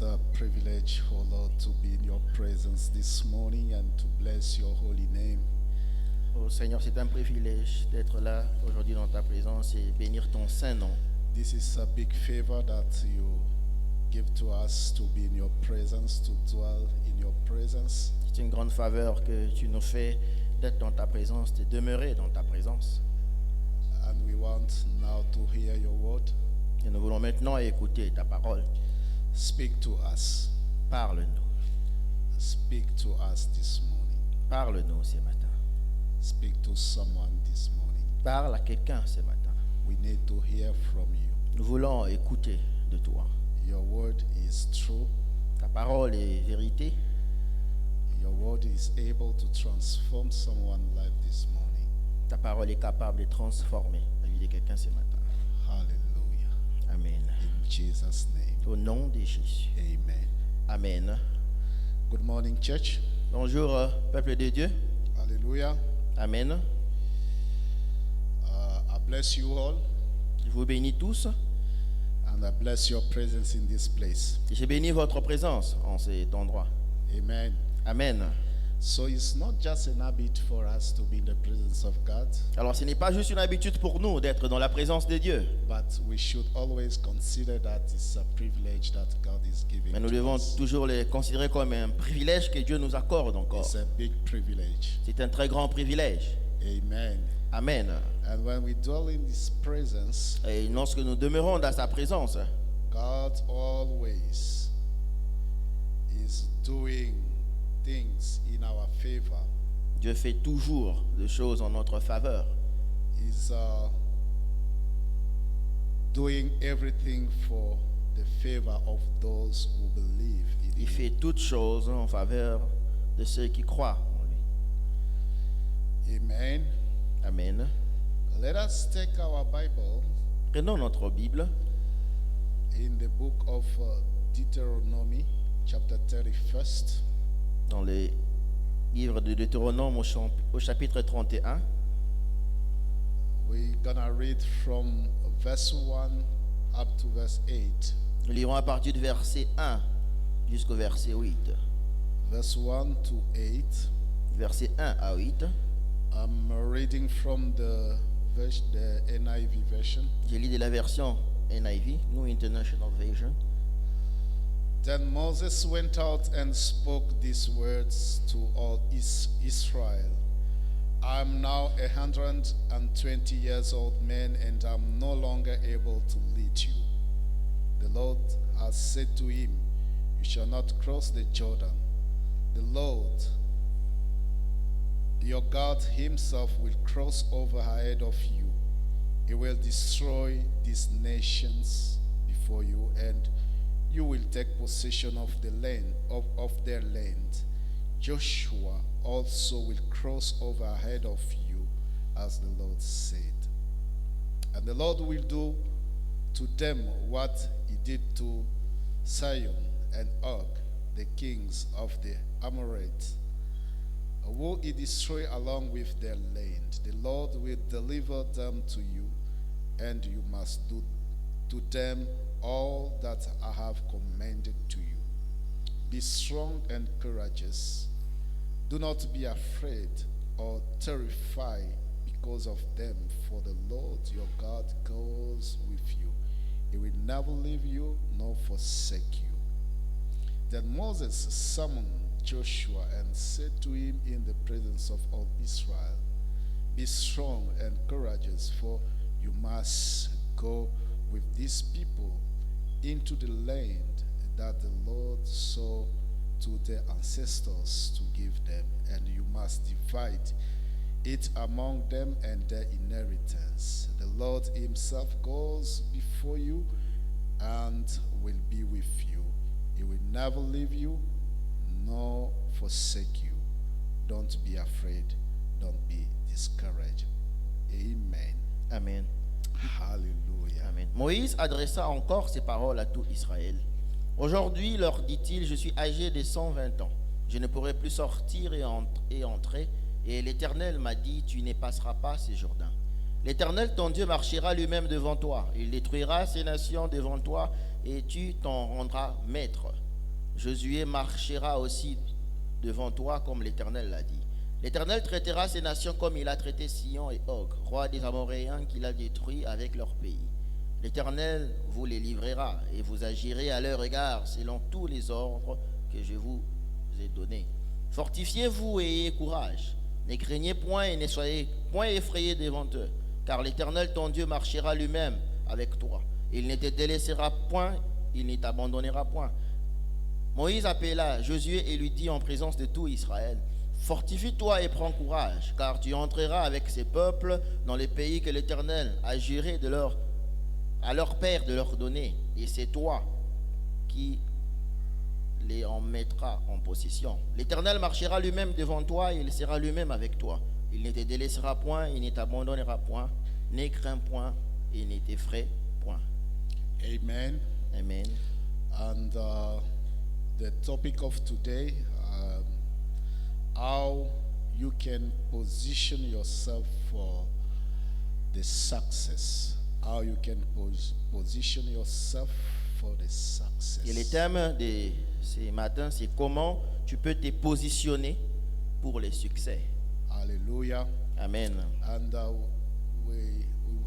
a privilege, oh Lord, to be in your presence this morning and to bless your holy name. Oh Seigneur, c'est un privilège d'être là aujourd'hui dans ta présence et bénir ton saint nom. This is a big favor that you give to us to be in your presence, to dwell in your presence. C'est une grande faveur que tu nous fais d'être dans ta présence, de demeurer dans ta présence. And we want now to hear your word. Et nous voulons maintenant écouter ta parole. Speak to us. Parle-nous. Speak to us this morning. Parle-nous ce matin. Speak to someone this morning. Parle à quelqu'un ce matin. We need to hear from you. Nous voulons écouter de toi. Your word is true. Ta parole est vérité. Your word is able to transform someone's life this morning. Ta parole est capable de transformer la vie de quelqu'un ce matin. Hallelujah. Amen. In Jesus' name. Au nom de Jésus. Amen. Amen. Good morning, church. Bonjour, peuple de Dieu. Hallelujah. Amen. I bless you all Je vous bénis tous. and I bless your presence in this place. Et je bénis votre présence en cet endroit. Amen. Amen. So it's not just an habit for us to be in the presence of God, Alors ce n'est pas juste une habitude pour nous d'être dans la présence de Dieu, but we should always consider that it's a privilege that God is giving mais nous to devons us. toujours les considérer comme un privilège que Dieu nous accorde encore. It's a big privilege. C'est un très grand privilège. Amen. Amen. And when we dwell in His presence, Et lorsque nous demeurons dans sa présence, God always is doing things in our favor. Dieu fait toujours des choses en notre faveur. He's doing everything for the favor of those who believe in Il Him. fait toutes choses en faveur de ceux qui croient en lui. Amen. Amen. Let us take our Bible Prenons notre Bible in the book of Deuteronomy, chapter 31st. dans le livre de Deutéronome au chapitre 31. We're gonna read from verse 1 up to verse 8. Nous lirons à partir du verset 1 jusqu'au verset 8. Verse 1 to 8. Verset 1 à 8. I'm reading from the NIV version. Je lis de la version NIV, New International Version. Then Moses went out and spoke these words to all Israel. I'm now 120 years old man, and I'm no longer able to lead you. The Lord has said to him, you shall not cross the Jordan. The Lord, your God himself, will cross over ahead of you. He will destroy these nations before you, and you will take possession of the land of their land. Joshua also will cross over ahead of you, as the Lord said. And the Lord will do to them what he did to Sihon and Og, the kings of the Amorites, who he destroyed along with their land. The Lord will deliver them to you, and you must do to them all that I have commanded to you. Be strong and courageous. Do not be afraid or terrified because of them, for the Lord your God goes with you. He will never leave you nor forsake you. Then Moses summoned Joshua and said to him in the presence of all Israel, be strong and courageous, for you must go with these people into the land that the Lord swore to their ancestors to give them, and you must divide it among them and their inheritance. The Lord himself goes before you and will be with you. He will never leave you nor forsake you. Don't be afraid. Don't be discouraged. Amen. Amen. Hallelujah. Amen. Moïse adressa encore ces paroles à tout Israël. Aujourd'hui, leur dit-il, je suis âgé de 120 ans. Je ne pourrai plus sortir et entrer. Et l'Éternel m'a dit, tu ne passeras pas ces Jourdains. L'Éternel, ton Dieu, marchera lui-même devant toi. Il détruira ces nations devant toi et tu t'en rendras maître. Josué marchera aussi devant toi comme l'Éternel l'a dit. L'Éternel traitera ces nations comme il a traité Sion et Og, rois des Amoréens qu'il a détruits avec leur pays. L'Éternel vous les livrera et vous agirez à leur égard selon tous les ordres que je vous ai donnés. Fortifiez-vous et ayez courage. Ne craignez point et ne soyez point effrayés devant eux, car l'Éternel ton Dieu marchera lui-même avec toi. Il ne te délaissera point, il ne t'abandonnera point. Moïse appela Josué et lui dit en présence de tout Israël: Fortifie-toi et prends courage, car tu entreras avec ces peuples dans les pays que l'Éternel a juré à leur père de leur donner, et c'est toi qui les en mettras en possession. L'Éternel marchera lui-même devant toi et il sera lui-même avec toi. Il ne te délaissera point, il ne t'abandonnera point, ne crains point et ne t'effraie point. Amen. Amen. And the topic of today, how you can position yourself for the success. How you can position yourself for the success. Et le thème de ce matin, c'est comment tu peux te positionner pour le succès. Hallelujah. Amen. And we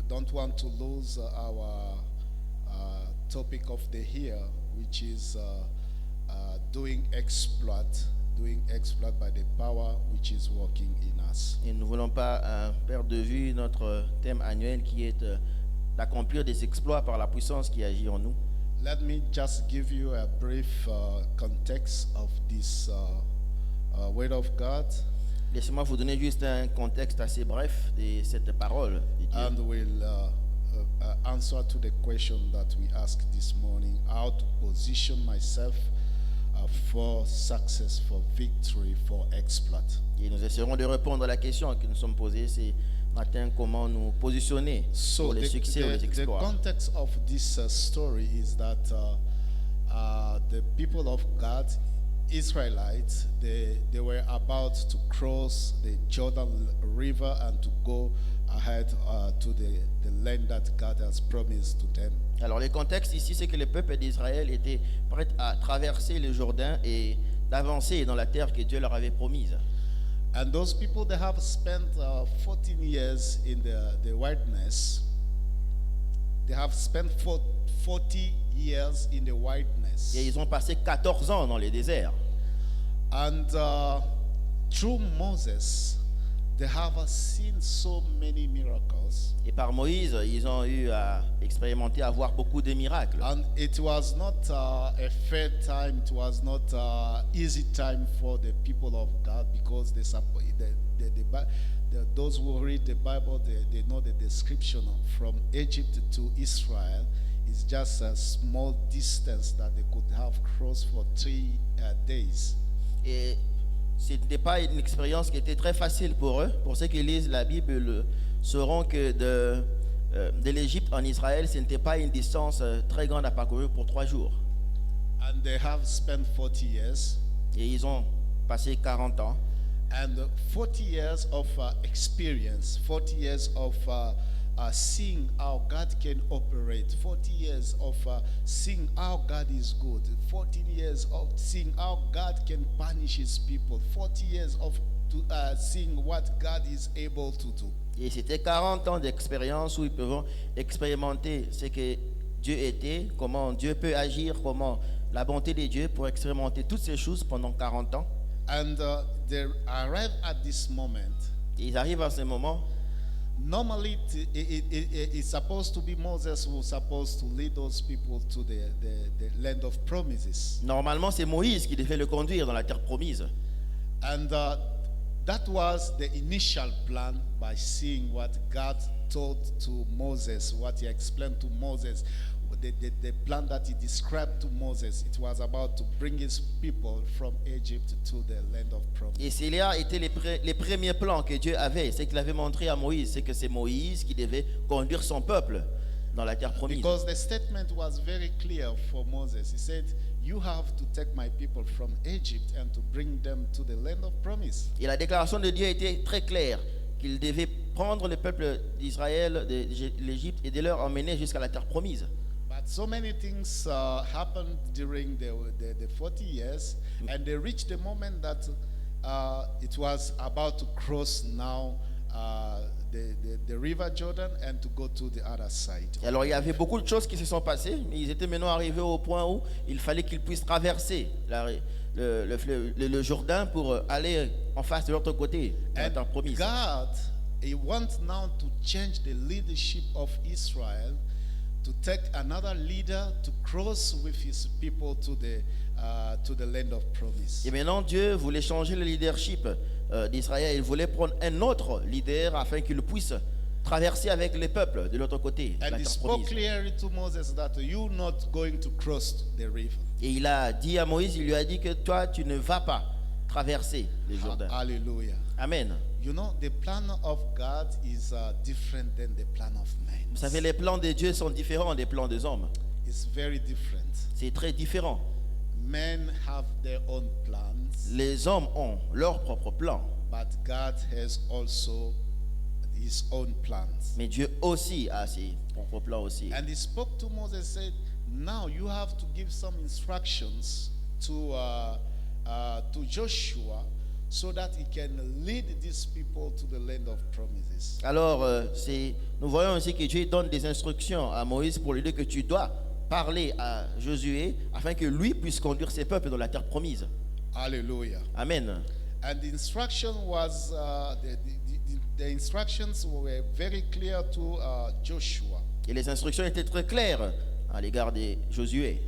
don't want to lose our topic of the year, which is doing exploit by the power which is working in us. Et nous ne voulons pas perdre de vue notre thème annuel qui est d'accomplir des exploits par la puissance qui agit en nous. Let me just give you a brief context of this word of God, Laissez-moi vous donner juste un contexte assez bref de cette parole de Dieu. and we'll answer to the question that we asked this morning: how to position myself for success, for victory, for exploit. Et nous essaierons de répondre à la question que nous sommes posée ce matin: comment nous positionner So pour les succès ou les the exploits. context of this story is that the people of God, Israelites, they were about to cross the Jordan River and to go ahead to the land that God has promised to them. Alors le contexte ici, c'est que le peuple d'Israël était prêt à traverser le Jourdain et d'avancer dans la terre que Dieu leur avait promise. And those people, they have spent 14 years in the wilderness. They have spent 40 years in the wilderness. Et ils ont passé 14 ans dans le désert. And through Moses, they have seen so many miracles. Et par Moïse, ils ont eu à expérimenter, à voir beaucoup de miracles. And it was not a fair time, it was not easy time for the people of God, because those who read the Bible, they know the description from Egypt to Israel is just a small distance that they could have crossed for 3 days. Et ce n'était pas une expérience qui était très facile pour eux. Pour ceux qui lisent la Bible sauront que de l'Égypte en Israël, ce n'était pas une distance très grande à parcourir pour 3 jours. And they have spent 40 years. Et ils ont passé 40 ans. And 40 years of experience, 40 years of seeing how God can operate, 40 years of seeing how God is good, 14 years of seeing how God can punish his people, 40 years of seeing what God is able to do. Et c'était 40 ans d'expérience où ils peuvent expérimenter ce que Dieu était, comment Dieu peut agir, comment la bonté de Dieu pour expérimenter toutes ces choses pendant 40 ans. And they arrive at this moment. Et ils arrivent à ce moment. Normally, it's supposed to be Moses who's supposed to lead those people to the land of promises. Normalement, c'est Moïse qui devait le conduire dans la terre promise. And that was the initial plan, by seeing what God told to Moses, what he explained to Moses, the plan that he described to Moses. It was about to bring his people from Egypt to the land of promise. Et c'est là étaient les premiers plans que Dieu avait. C'est qu'il avait montré à Moïse. C'est que c'est Moïse qui devait conduire son peuple dans la terre promise. Because the statement was very clear for Moses. He said, you have to take my people from Egypt and to bring them to the land of promise. Et la déclaration de Dieu était très claire, qu'il devait prendre le peuple d'Israël de l'Égypte et de leur emmener jusqu'à la terre promise. But so many things happened during the 40 years, and they reached the moment that it was about to cross now the river Jordan and to go to the other side. Et alors il y avait beaucoup de choses qui se sont passées, mais ils étaient maintenant arrivés au point où il fallait qu'ils puissent traverser le Jourdain pour aller en face de l'autre côté, de la And terre promise. God, He wants now to change the leadership of Israel, to take another leader to cross with His people to the land of promise. Et maintenant Dieu voulait changer le leadership d'Israël. Il voulait prendre un autre leader afin qu'il puisse traverser avec les peuples de l'autre côté, de And la He terre spoke promise. clearly to Moses that you're not going to cross the river. Et il a dit à Moïse, il lui a dit que toi tu ne vas pas traverser le Jourdain. Hallelujah. Amen. You know, the plan of God is different than the plan of man. Vous savez, les plans de Dieu sont différents des plans des hommes. It's very different. C'est très différent. Men have their own plans, Les hommes ont leur propre plan, but God has also His own plans. mais Dieu aussi a ses propres plans aussi. And He spoke to Moses, said, "Now you have to give some instructions to Joshua, so that he can lead these people to the land of promises." Alors, nous voyons aussi que Dieu donne des instructions à Moïse pour lui dire que tu dois parler à Josué afin que lui puisse conduire ses peuples dans la terre promise. Hallelujah. Amen. And the instruction was the instructions were very clear to Joshua. Et les instructions étaient très claires à l'égard de Josué.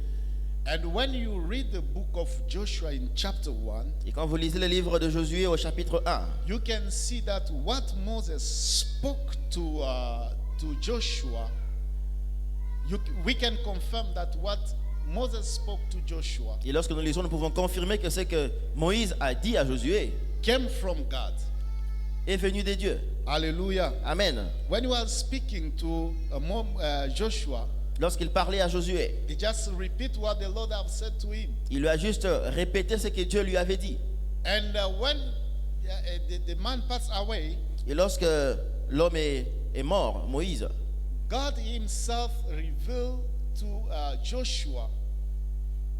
And when you read the book of Joshua in chapter 1, Et quand vous lisez le livre de Josué au chapitre 1, you can see that what Moses spoke to Joshua, we can confirm that what Moses spoke to Joshua et lorsque nous lisons, nous pouvons confirmer que ce que Moïse a dit à Josué came from God. est venu de Dieu. Hallelujah. Amen. When he was speaking to Joshua, Lorsqu'il parlait à Josué, he just repeat what the Lord have said to him. il lui a juste répété ce que Dieu lui avait dit. And when the man passed away, Et lorsque l'homme est mort, Moïse, God himself revealed to Joshua.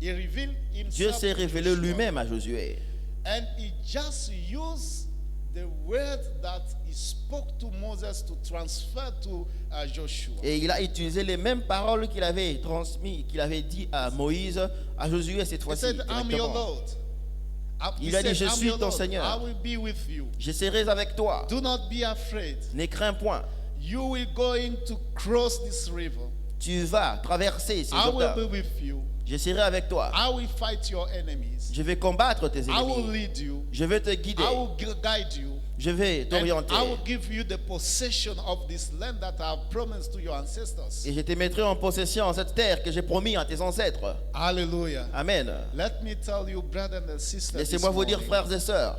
He revealed Dieu himself s'est to révélé Joshua. lui-même à Josué. And he just used the word that he spoke to Moses to transfer to Joshua. Et il a utilisé les mêmes paroles qu'il avait transmises, qu'il avait dit à Moïse, à Josué cette He fois-ci. said, "I'm your directement. Lord." Il a dit, "Je "I'm suis your ton Lord. Seigneur. I will be with you. Je serai avec toi. Do not be afraid. Ne crains point. You will going to cross this river. Tu vas traverser ce I will Jourdain. be with you. Je serai avec toi. I will fight your enemies. Je vais combattre tes I will ennemis. lead you. Je vais te guider. I will guide you. Je vais And t'orienter. I will give you the possession of this land that I have promised to your ancestors." Et je te mettrai en possession cette terre que j'ai promis à tes ancêtres. Hallelujah. Amen. Let me tell you, brothers and sisters, Laissez-moi this vous dire, morning, frères et sœurs,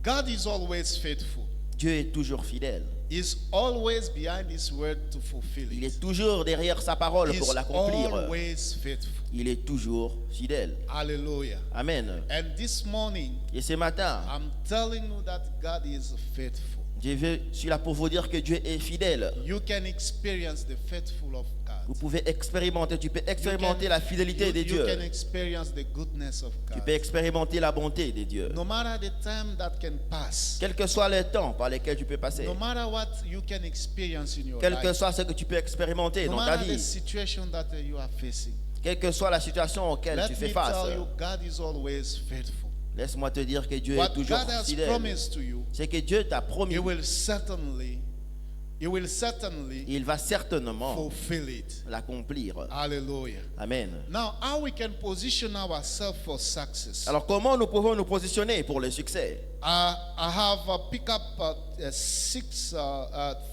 God is always faithful. Dieu est toujours fidèle. He's always behind His word to fulfill Il it. est toujours derrière sa parole He's pour l'accomplir. always faithful. Il est toujours fidèle. Hallelujah. Amen. And this morning, Et ce matin, I'm telling you that God is faithful. je suis là pour vous dire que Dieu est fidèle. You can experience the faithful of Vous God. pouvez expérimenter, tu peux expérimenter You la can- fidélité de you Dieu. can experience the goodness of Tu God. peux expérimenter la bonté de Dieu. No matter the time that can pass, Quel que soit le temps par lequel tu peux passer, no matter what you can experience in your quel que life, soit ce que tu peux expérimenter no dans ta matter the vie, situation that you are facing, quelle que soit la situation auquel let tu fais me face, tell you, God is always faithful. laisse-moi te dire que Dieu est What toujours God has fidèle. promised to you, C'est que Dieu t'a promis, He will certainly il va certainement fulfill it. l'accomplir. Hallelujah. Amen. Now, how we can position ourselves for success? Alors comment nous pouvons nous positionner pour le succès? I have picked up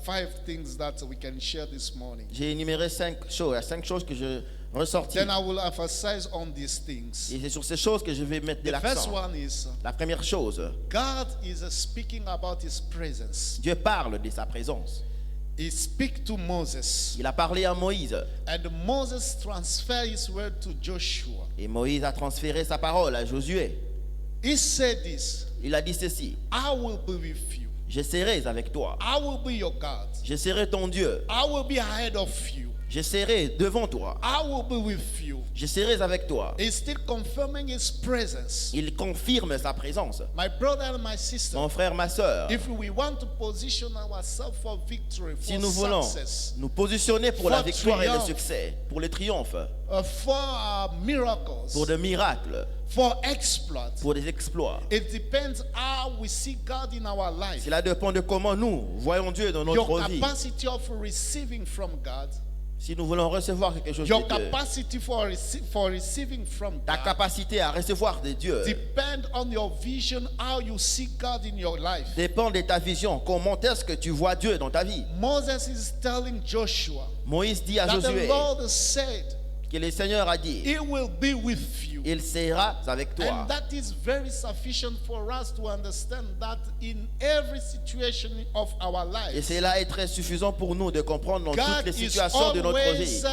five things that we can share this morning. J'ai énuméré 5 choses que je ressortis. Then I will emphasize on these things. Et c'est sur ces choses que je vais mettre de The first l'accent. one is La première chose, God is speaking about His presence. Dieu parle de sa présence. He speak to Moses, Il a parlé à Moïse and Moses transferred his word to Joshua. et Moïse a transféré sa parole à Josué. He said this, Il a dit ceci: "I will be with you. Je serai avec toi. I will be your God. Je serai ton Dieu. I will be ahead of you. Je serai devant toi. I will be with you. Je serai avec toi. He's still confirming his presence. Il confirme sa présence. My brother and my sister, Mon frère, ma soeur, if we want to position ourselves for victory, si for nous voulons success, nous positionner pour la For victoire et le triumph. succès, pour le triomphe, for miracles, pour des miracles, for exploits, pour des exploits, it depends how we see God in our life. cela dépend de comment nous voyons Dieu dans Your notre vie. capacity of receiving from God, Si nous voulons recevoir quelque chose your de Dieu, capacity for receiving from ta God capacité à recevoir de Dieu depend on your vision, how you see God in your life. dépend de ta vision. Comment est-ce que tu vois Dieu dans ta vie? Moses is telling Joshua Moïse dit à that the Josué Lord has said que le Seigneur a dit, He will be with you. il sera avec toi. And that is very sufficient for us to understand that in every situation of our Et lives, cela est très suffisant pour nous de comprendre dans toutes God les is situations de notre vie. always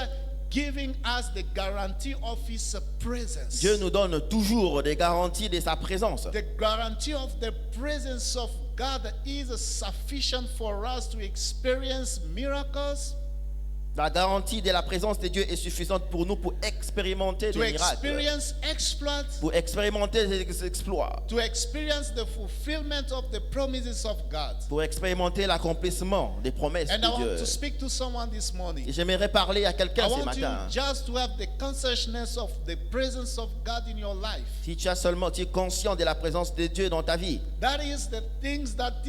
giving us the guarantee of His presence. Dieu nous donne toujours des garanties de sa présence. The guarantee of the presence of God is sufficient for us to experience miracles, La garantie de la présence de Dieu est suffisante pour nous pour expérimenter to des miracles, experience exploits, pour expérimenter des exploits, to experience the fulfillment of the promises of God. pour expérimenter l'accomplissement des promesses And I de want Dieu. to speak to someone this morning. Et j'aimerais parler à I quelqu'un ce want you matin. just to have the consciousness of the presence of God in your life. Si tu es conscient de la présence de Dieu dans ta vie, That is the things that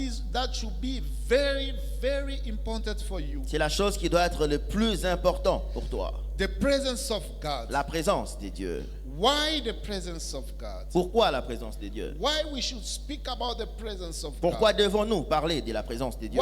should be very, very important for you. c'est la chose qui doit être le plus important pour toi. The presence of God. La présence de Dieu. Why the presence of God? Pourquoi la présence de Dieu? Why we should speak about the presence of Pourquoi God? devons-nous parler de la présence de Dieu?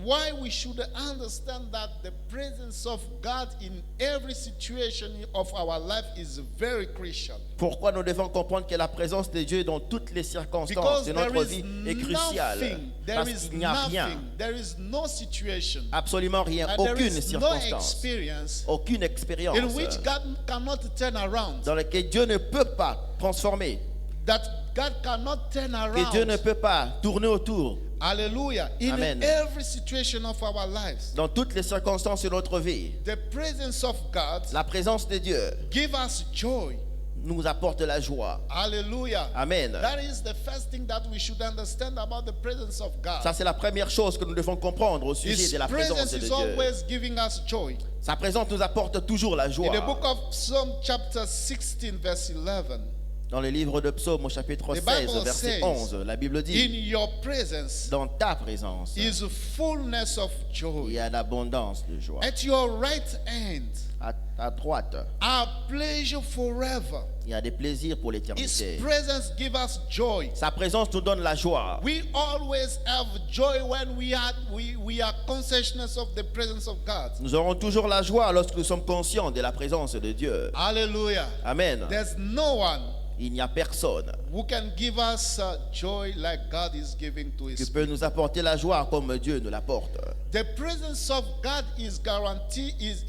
Why we should understand that the presence of God in every situation of our life is very crucial. Pourquoi nous devons comprendre que la présence de Dieu dans toutes les circonstances Because de there notre is vie est cruciale. nothing, there Parce is qu'il n'y a rien, nothing, there is no situation, absolument rien, and there aucune is no circonstance, experience aucune expérience in which God cannot turn around. dans laquelle Dieu ne peut pas transformer, That God cannot turn que Dieu ne around. peut pas tourner autour Hallelujah. In Amen. every situation of our lives, dans toutes les circonstances de notre vie. the presence of God La présence de Dieu give us joy. nous apporte la joie. Hallelujah. Amen. That is the first thing that we should understand about the presence of God. Ça, c'est la première chose que nous devons comprendre au sujet His de la présence presence de is Dieu. always giving us joy. Sa présence nous apporte toujours la In the joie. book of Psalm chapter 16 verse 11, Dans le livre de Psaume au chapitre The 16, Bible verset says, 11, la Bible in dit, your presence dans ta présence, is fullness of il joy. y a l'abondance de joie. At your right hand À ta droite, are pleasure forever. il y a des plaisirs pour His l'éternité. presence gives us joy. Sa présence nous donne la joie. We always have joy when we are consciousness of the presence of God. Nous aurons toujours la joie lorsque nous sommes conscients de la présence de Dieu. Hallelujah. Amen. There's no one Il n'y a personne who can give us joy like God is giving to qui His peut people. nous apporter la joie comme Dieu nous l'apporte. The presence of God is guarantee is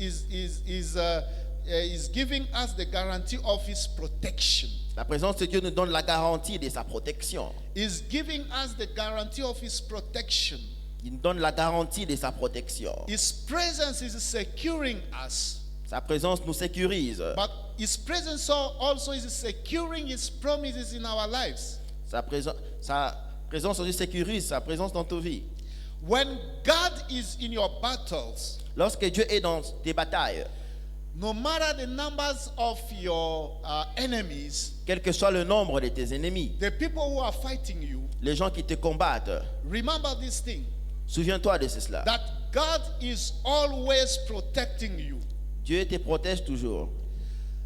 giving us the guarantee of His protection. La présence de Dieu nous donne la garantie de sa protection. Is giving us the guarantee of His protection. Il nous donne la garantie de sa protection. His presence is securing us. Sa présence nous sécurise. But His presence also is securing His promises in our lives. Sa présence aussi sécurise sa présence dans ta vie. When God is in your battles, Lorsque Dieu est dans tes batailles, no matter the numbers of your enemies, quel que soit le nombre de tes ennemis, the people who are fighting you, les gens qui te combattent, remember this thing, souviens-toi de cela. that God is always protecting you. Dieu te protège toujours.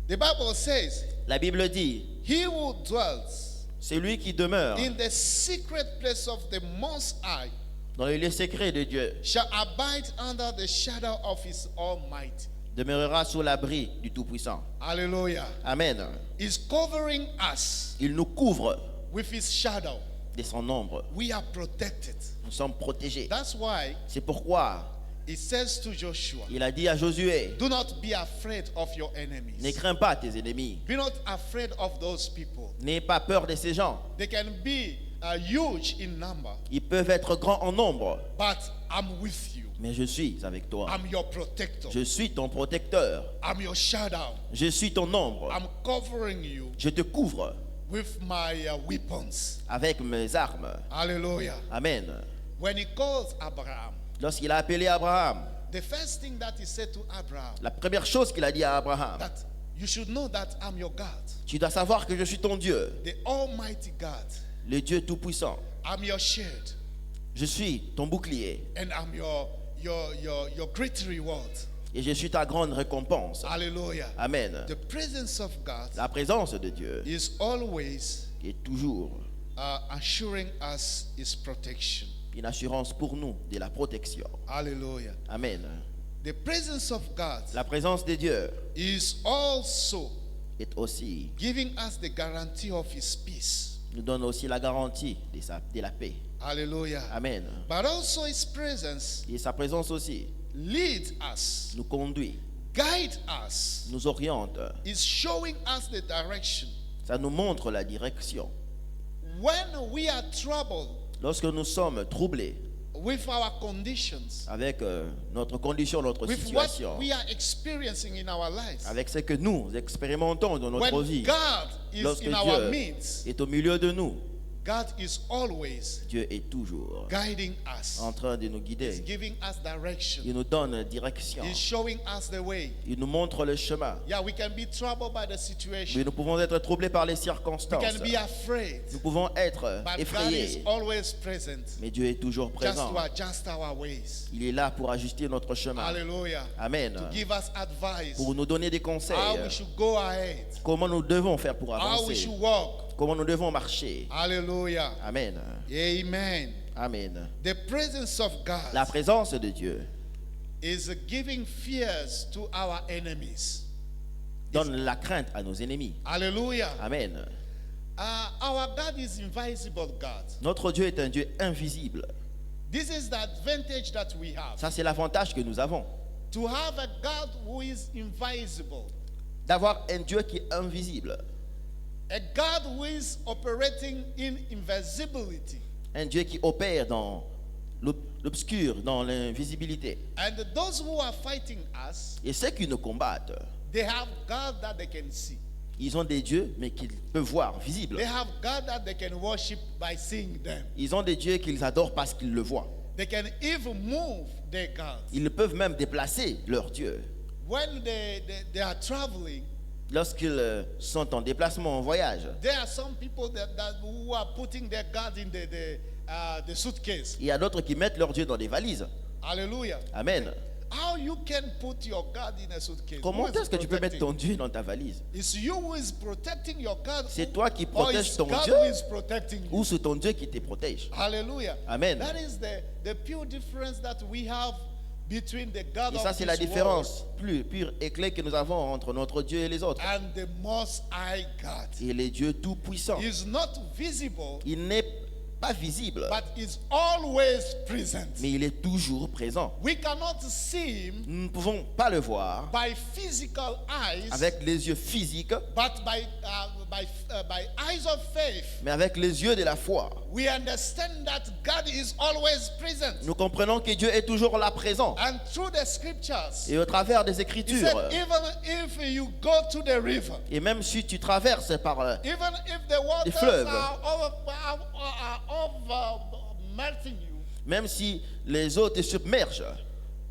The Bible says, La Bible dit, he who dwells celui qui demeure in the secret place of the Most High dans le lieu secret de Dieu shall abide under the shadow of His Almighty. demeurera sous l'abri du Tout-Puissant. Hallelujah. Amen. He's covering us Il nous couvre with His shadow. de son ombre. We are protected. Nous sommes protégés. That's why C'est pourquoi He says to Joshua, il a dit à Josué, do not be afraid of your ne enemies. crains pas tes ennemis. Be not afraid of those people. N'aie pas peur de ces gens. They can be huge in number, Ils peuvent être grands en nombre, but I'm with you. mais je suis avec toi. I'm your protector. Je suis ton protecteur. I'm your shadow. Je suis ton ombre. I'm covering you Je te couvre with my weapons. avec mes armes. Hallelujah. Amen. When he calls Abraham, Lorsqu'il a appelé Abraham, the first thing that he said to Abraham, la première chose qu'il a dit à Abraham, that you should know that I'm your God, tu dois savoir que je suis ton Dieu, the Almighty God. le Dieu Tout-Puissant. I'm your shield, Je suis ton bouclier and I'm your great reward. et je suis ta grande récompense. Hallelujah. Amen. The presence of God La présence de Dieu is always est toujours assuring us His protection. une assurance pour nous de la protection. Hallelujah. Amen. The presence of God La présence de Dieu is also est aussi, giving us the guarantee of His peace. nous donne aussi la garantie de la paix. Hallelujah. Amen. But also His presence Et sa présence aussi leads us, nous conduit, guide us, nous oriente. is showing us the direction. Ça nous montre la direction. When we are troubled Lorsque nous sommes troublés with our conditions, avec notre condition, notre with what situation, we are experiencing in our lives, avec ce que nous expérimentons dans notre when vie, God is lorsque in our Dieu midst, est au milieu de nous, God is always Dieu est toujours guiding us. en train de nous He's guider. giving us direction. Il nous donne direction. He's showing us the way. Il nous montre le chemin. Yeah, we can be troubled by the situation. Oui, nous pouvons être troublés par les We circonstances. can be afraid. Nous pouvons être But God is effrayés. always present, Mais Dieu est toujours just présent. to adjust our ways. Il est là pour ajuster notre chemin. Hallelujah. Amen. To give us advice. Pour nous donner des conseils. How we should go ahead. Comment nous devons faire pour How we avancer. should walk. Comment nous devons marcher. Hallelujah. Amen. Amen. Amen. The presence of La God présence de Dieu is giving fears to our enemies. donne la crainte à nos ennemis. Hallelujah. Amen. Our God is invisible God. Notre Dieu est un Dieu invisible. This is the advantage that we have. Ça, c'est l'avantage que nous avons. To have a God who is invisible. D'avoir un Dieu qui est invisible. A God who is operating in invisibility. Un Dieu qui opère dans l'obscur, dans l'invisibilité. And those who are fighting us, Et ceux qui nous combattent, they have God that they can see. ils ont des dieux, mais qu'ils peuvent voir, visibles. They have God that they can worship by seeing them. Ils ont des dieux qu'ils adorent parce qu'ils le voient. They can even move their gods. Ils peuvent même déplacer leur Dieu. When they are traveling, Lorsqu'ils sont en déplacement, en voyage, there are some people who are putting their God in the suitcase. il y a d'autres qui mettent leur Dieu dans des valises. Hallelujah. Amen. How you can put your God in a suitcase? Comment Who is est-ce que tu peux mettre protecting? ton Dieu dans ta valise? It's you who is protecting your God. C'est toi qui Or protèges it's ton God Dieu who is protecting you. ou c'est ton Dieu qui te protège? Hallelujah. Amen. That is the pure difference that we have between the God Et of ça, c'est la this différence pure et claire que nous avons entre notre Dieu et les autres. world and the Most High God. Et les dieux tout-puissants. He is not visible, Il n'est pas visible, but is always present. mais il est toujours présent. We cannot see him Nous ne pouvons pas le voir by physical eyes, avec les yeux physiques, but by eyes of faith. mais avec les yeux de la foi. We understand that God is always present. Nous comprenons que Dieu est toujours là présent. And through the scriptures, Et au travers des he Écritures, said, even if you go to the river, et même si tu traverses par even if the waters fleuves. are melting you, même si les eaux te submergent,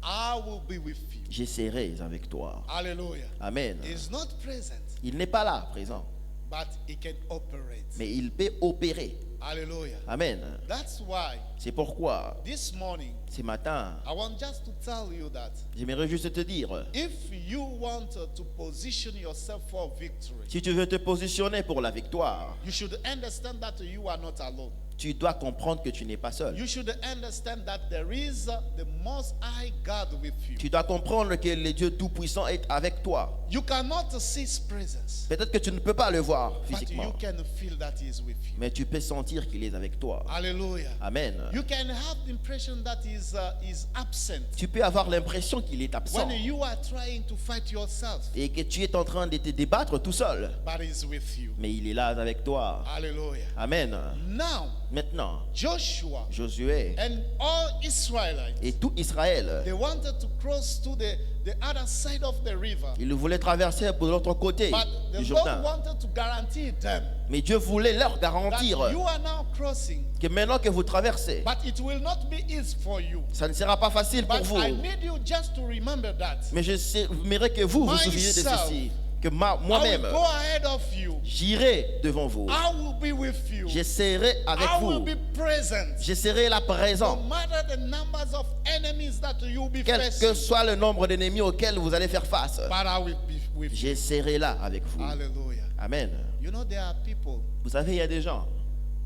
I will be with you. je serai avec toi. Hallelujah. Amen. He's not present, Il n'est pas là, présent, but he can operate. mais il peut opérer. Hallelujah. Amen. That's why C'est pourquoi, this morning ce matin, I want just to tell you that j'aimerais juste te dire, if you want to position yourself for victory, si tu veux te positionner pour la victoire, you should understand that you are not alone. tu dois comprendre que tu n'es pas seul. You should understand that there is the Most High God with you. Tu dois comprendre que le Dieu Tout-Puissant est avec toi. You cannot see His presence, Peut-être que tu ne peux pas le voir but you physiquement, can feel that He is with you. mais tu peux sentir qu'il est avec toi. Hallelujah. Amen. You can have the impression that He is absent Tu peux avoir l'impression qu'il est absent when you are trying to fight yourself, et que tu es en train de te débattre tout seul, but He's with you. mais il est là avec toi. Hallelujah. Amen. Now, Maintenant, Joshua Josué and all Israelites, et tout Israël, they wanted to cross to the other side of the river. ils voulaient traverser pour l'autre côté But the du Lord Jourdain. wanted to guarantee them Mais Dieu voulait leur that garantir you are now crossing, que maintenant que vous traversez, but it will not be easy for you. ça ne sera pas facile pour But vous. I need you just to remember that. Mais j'aimerais que vous vous souveniez de Myself, ceci. Que I will moi-même, go ahead of you. j'irai devant vous. I will be with you. Je serai avec I will vous. be present. Je serai là No présent. matter the numbers of enemies that you will be Quel que facing, soit le nombre d'ennemis auxquels vous allez faire face, but I will be with you. je serai là avec vous. Hallelujah. Amen. You know, there are people Vous savez, il y a des gens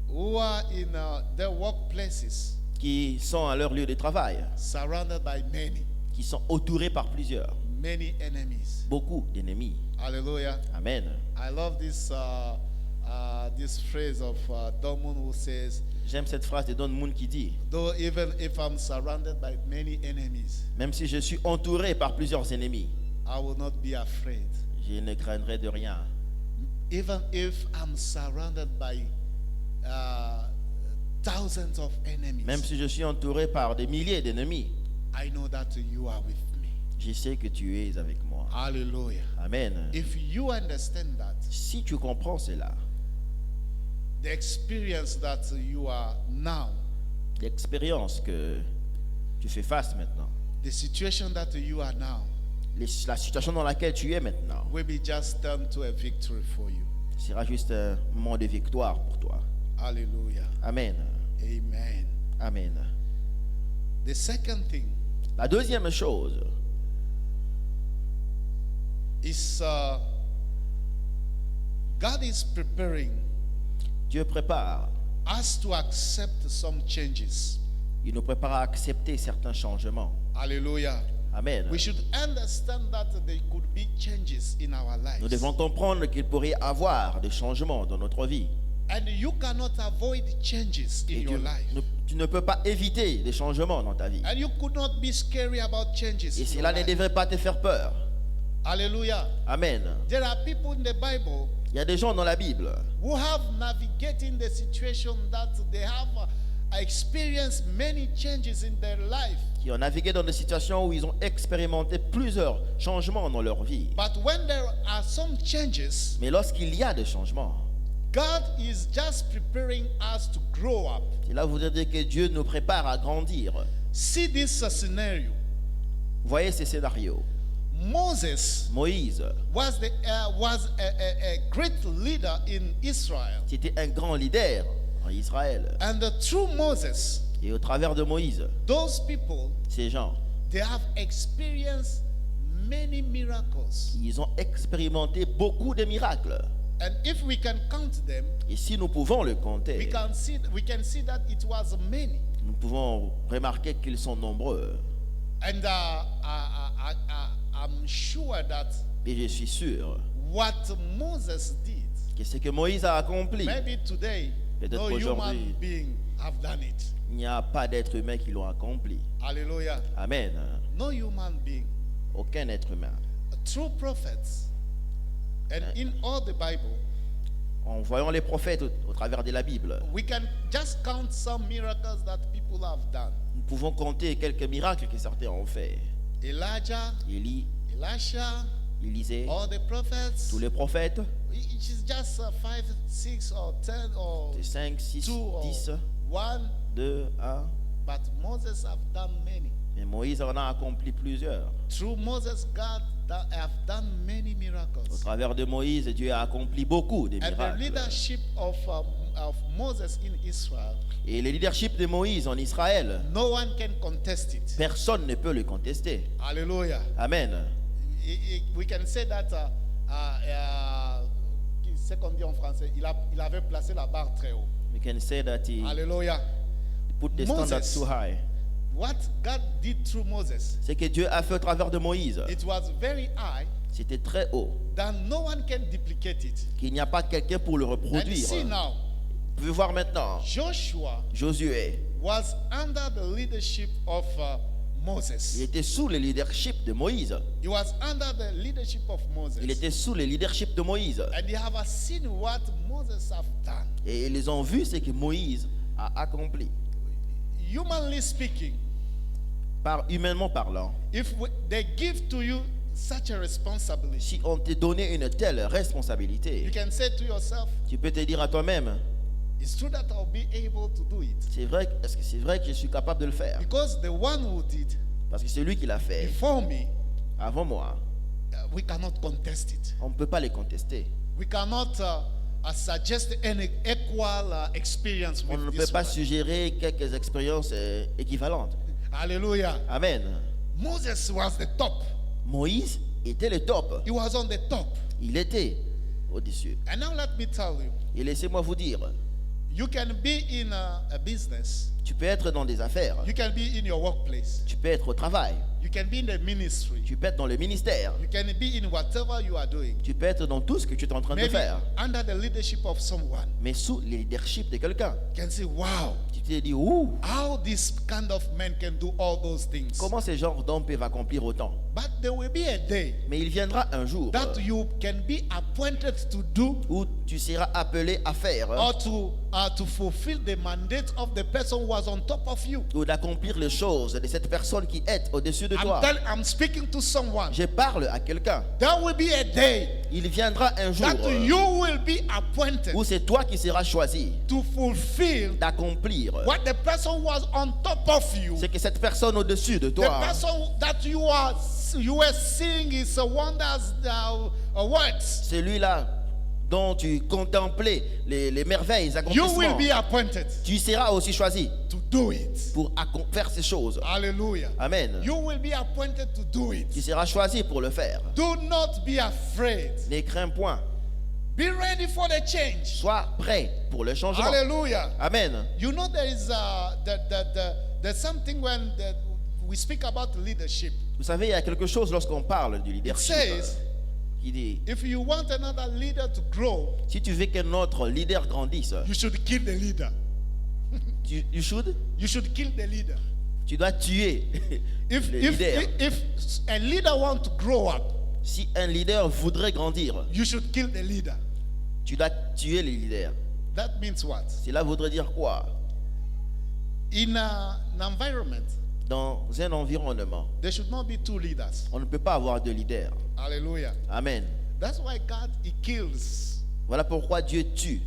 who are in their workplaces qui sont à leur lieu de travail, surrounded by qui sont entourés par plusieurs, many enemies. beaucoup d'ennemis. Hallelujah. Amen. I love this phrase of Don Moon who says, J'aime cette phrase de Don Moon qui dit, though even if I'm surrounded by many enemies, même si je suis entouré par plusieurs ennemis, I will not be afraid. je ne craindrai de rien. Even if I'm surrounded by thousands of enemies, Même si je suis entouré par des milliers d'ennemis, I know that you are with me. je sais que tu es avec moi. Hallelujah. Amen. If you understand that, Si tu comprends cela, the experience that you are now, l'expérience que tu fais face maintenant, the situation that you are now, la situation dans laquelle tu es maintenant, will be just turned to a victory for you. sera juste un moment de victoire pour toi. Hallelujah. Amen. Amen. Amen. The second thing La deuxième chose, is God is preparing Dieu prépare, us to accept some changes. il nous prépare à accepter certains changements. Hallelujah. Amen. We should understand that there could be changes in our lives. Nous devons comprendre qu'il pourrait y avoir des changements dans notre vie. And you cannot avoid changes in Et your life. tu ne peux pas éviter des changements dans ta vie. And you could not be scary about changes Et in your cela ne life. devrait pas te faire peur. Hallelujah. Amen. There are people in the Bible Il y a des gens dans la Bible who have navigated the situation that they have experienced many changes in their life. qui ont navigué dans des situations où ils ont expérimenté plusieurs changements dans leur vie. But when there are some changes, Mais lorsqu'il y a des changements, God is just preparing us to grow up. cela voudrait dire que Dieu nous prépare à grandir. See this scenario. Voyez ces scénarios. Moses Moïse, was a great leader in Israel. c'était un grand leader en Israël. And through Moses, Et au travers de Moïse, those people, ces gens, they have experienced many miracles. ils ont expérimenté beaucoup de miracles. And if we can count them, Et si nous pouvons le we compter, can see that it was many. nous pouvons remarquer qu'ils sont nombreux. And I'm sure that Et je suis sûr what Moses did, que ce que Moïse a accompli, maybe today, Peut-être no qu'aujourd'hui- human being have done it. il n'y a pas d'être humain qui l'ont accompli. Hallelujah. Amen. No human being. Aucun être humain. True prophets. And in all the Bible, En voyant les prophètes au travers de la Bible, we can just count some miracles that people have done. nous pouvons compter quelques miracles que certains ont fait. Elijah, Élie, Elisha, Élisée, all the prophets. tous les prophètes, It is just 5, 6, or 10, or 5, 6, 2, or 10, 1. 2, 1. But Moses have done many. Mais Moïse en a accompli plusieurs. Through Moses, God have done many Au miracles. travers de Moïse, Dieu a accompli beaucoup de And the miracles. leadership of Moses in Israel, Et le leadership de Moïse en Israël, no one can contest it. personne ne peut le contester. Hallelujah. Amen. We can say that, c'est qu'on dit en français, il avait placé la barre très haut. We can say that he Hallelujah. put the standard Moses. too high. What God did through Moses, Ce que Dieu a fait au travers de Moïse, it was very high, c'était très haut, that no one can duplicate it. qu'il n'y a pas quelqu'un pour le And reproduire. see now, Vous pouvez voir maintenant, Joshua Josué, was under the leadership of il Moses. était sous le leadership de Moïse. He was under the leadership of Moses. Il était sous le leadership de Moïse. And they have seen what Moses have done. Et ils ont vu ce que Moïse a accompli. Humanly speaking, Humainement parlant, if they give to you such a responsibility, si on te donnait une telle you responsabilité, can say to yourself, tu peux te dire à toi-même, it's true that I'll be able to do it. est-ce que c'est vrai que je suis capable de le faire? Because the one who did Parce que c'est lui qui l'a fait before me, avant moi. we cannot contest it. On ne peut pas les contester. We cannot suggest any equal experience On ne with peut this pas one. suggérer quelques expériences équivalentes. Hallelujah. Amen. Moses was the top. Moïse était le top. He was on the top. Il était au-dessus. And now let me tell you, Et laissez-moi vous dire, you can be in a business. tu peux être dans des affaires, You can be in your workplace. tu peux être au travail, You can be in the ministry. tu peux être dans le ministère, You can be in whatever you are doing. tu peux être dans tout ce que tu es en train de Maybe faire, under the leadership of someone. mais sous le leadership de quelqu'un. You can say, wow, Tu te dis, ouh, how this kind of men can do all those things. comment ces genres d'hommes peuvent accomplir autant? But there will be a day Mais il viendra un jour that you can be appointed to do où tu seras appelé à faire or to fulfill the mandate of the person who was on top of you. ou d'accomplir les choses de cette personne qui est au-dessus de toi. I'm speaking to someone. Je parle à quelqu'un. There will be a day Il viendra un jour that you will be appointed où c'est toi qui seras choisi to fulfill d'accomplir what the person was on top of you. ce que cette personne au-dessus de The toi, person that you were seeing is wonders, words. celui-là dont tu contemplais les merveilles, les You will accomplissements, be appointed tu seras aussi choisi to do it. pour faire ces choses. Hallelujah. Amen. You will be appointed to do Tu it. seras choisi pour le faire. Do not be afraid. Ne crains point. Be ready for the change. Sois prêt pour le changement. Hallelujah. Amen. You know there is there's something when we speak about leadership. Vous savez, il y a quelque chose lorsqu'on parle du It leadership says, qui dit, if you want another leader to grow, si tu veux qu'un autre leader grandisse, you should kill the leader. you should, You should kill the leader. tu dois tuer If le if leader. if a leader want to grow up, Si un leader voudrait grandir, you should kill the leader. tu dois tuer le leader. That means what? Cela voudrait dire quoi? In an environment, Dans un environnement, there should not be two leaders. on ne peut pas avoir de leader. Hallelujah. Amen. That's why God, He kills. Voilà pourquoi Dieu tue.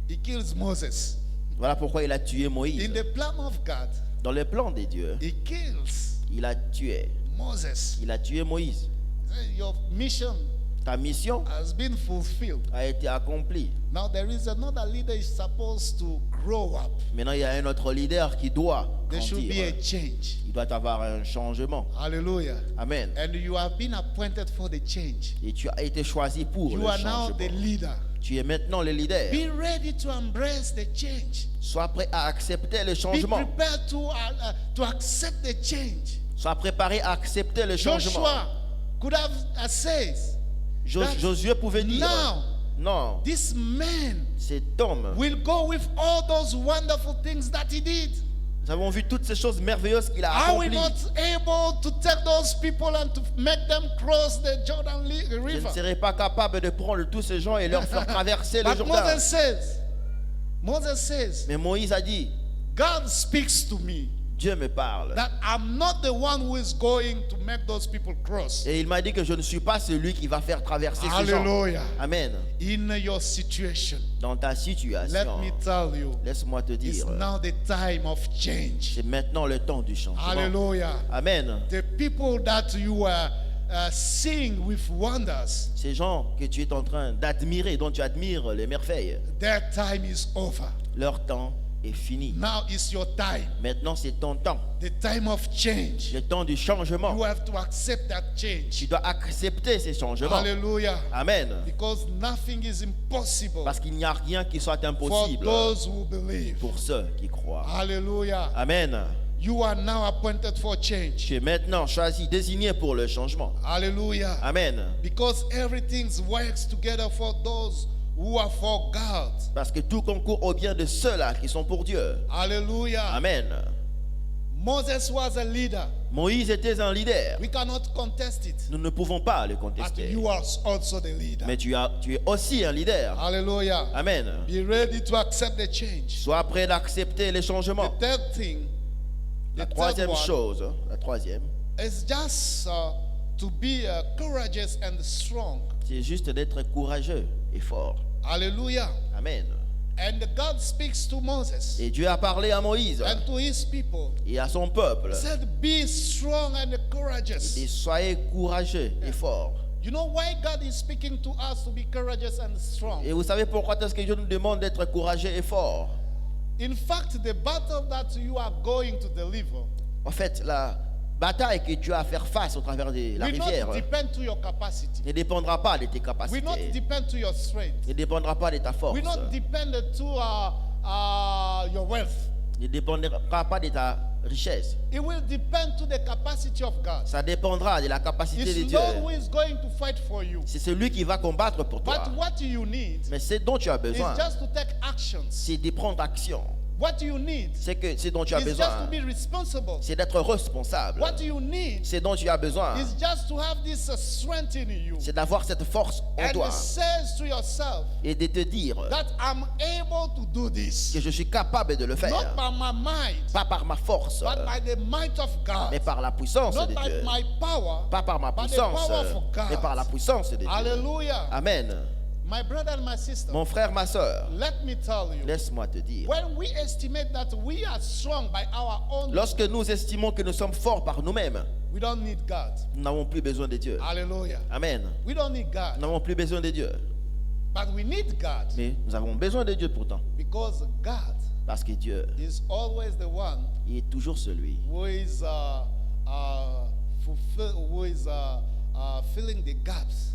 He kills Moses. Voilà pourquoi il a tué In Moïse. the plan of God, Dans le plan de Dieu, He kills il a tué. Moses. Il a tué Moïse. Your mission Ta mission has been fulfilled. a été accomplie. Now there is another leader is supposed to grow up. Maintenant, il y a un autre leader qui doit There should be a grandir. change. Il doit avoir un changement. Hallelujah. Amen. And you have been appointed for the change. Et tu as été choisi pour You le are now the changement. leader. Tu es maintenant le leader. Be ready to embrace the change. Sois prêt à accepter le Be changement. prepared to accept the change. Sois préparé à accepter le changement. Joshua could have said, that Josué pouvait dire, now non, this man cet homme, will go with all those wonderful things that he did. nous avons vu toutes ces choses merveilleuses qu'il a Are we accomplies. not able to take those people and to make them cross the Jordan Je River? ne serais pas capable de prendre tous ces gens et leur faire traverser le But Jourdain. Moses says, Mais Moïse a dit, God speaks to me Dieu me parle. that I'm not the one who is going to make those people cross. Et il m'a dit que je ne suis pas celui qui va faire traverser ces gens. Hallelujah. Amen. In your situation, Dans ta let situation, me tell you, laisse-moi te it's dire, now the time of change. c'est maintenant le temps du changement. Hallelujah. Amen. The people that you are seeing with wonders, Ces gens que tu es en train d'admirer, dont tu admires les merveilles, their time is over. leur temps est fini. Now is your time, Maintenant, c'est ton temps. the time of change. Le temps du changement. You have to accept that change. Tu dois accepter ces changements. Hallelujah. Amen. Because nothing is impossible Parce qu'il n'y a rien qui soit for impossible those who believe. pour ceux qui croient. Hallelujah. Amen. You are now appointed for change. Tu es maintenant choisi, désigné pour le changement. Hallelujah. Amen. Because everything works together for those who are for God. Parce que tout concourt au bien de ceux-là qui sont pour Dieu. Hallelujah. Amen. Moses was a leader. Moïse était un leader. We cannot contest it. Nous ne pouvons pas le But contester. you are also the leader. Mais tu es aussi un leader. Hallelujah. Amen. Be ready to accept the change. Sois prêt d'accepter les changements. The third thing, La the third troisième one, chose, la troisième, is just to be courageous and strong. c'est juste d'être courageux et fort. Hallelujah. Amen. And God speaks to Moses Et Dieu a parlé à Moïse and to his people. et à son peuple. He said, be strong and Il courageous. dit, soyez courageux et forts. You know why God is speaking to us to be courageous and strong? Et vous savez pourquoi est-ce que Dieu nous demande d'être courageux et forts? In fact, the battle that you are going to deliver En fait, la bataille que tu as à faire face au travers de la will rivière not depend to your capacity. ne dépendra pas de tes Will not capacités, depend to your strength. ne dépendra pas de ta force, Will not depend to your wealth. ne dépendra pas de ta richesse. It will depend to the capacity of God. Ça dépendra de la capacité de It's Dieu. Lord who is going to fight for you. C'est celui qui va combattre pour toi. But what you need Mais ce dont tu as is besoin, just to take actions. c'est de prendre action. What you need C'est que ce dont tu as is just besoin, to be responsible. c'est d'être responsable. What you need Ce dont tu as besoin, is just to have this strength in you. c'est d'avoir cette force en And toi says to yourself et de te dire that I'm able to do this. que je suis capable de le Not faire. by my mind, Pas par ma force, but by the might of God. mais par la puissance Not de by Dieu. my power, Pas par ma but the puissance, power of God. mais par la puissance de Dieu. Hallelujah. Amen. My brother and my sister, Mon frère, ma soeur, let me tell you, laisse-moi te dire. when we estimate that we are strong by our own, Lorsque nous estimons que nous sommes forts par nous-mêmes, we don't need God. nous n'avons plus besoin de Dieu. Hallelujah. Amen. We don't need Nous God, n'avons plus besoin de Dieu. but we need God Mais nous avons besoin de Dieu pourtant. because God Parce que Dieu, is always the one il est toujours celui who is filling the gaps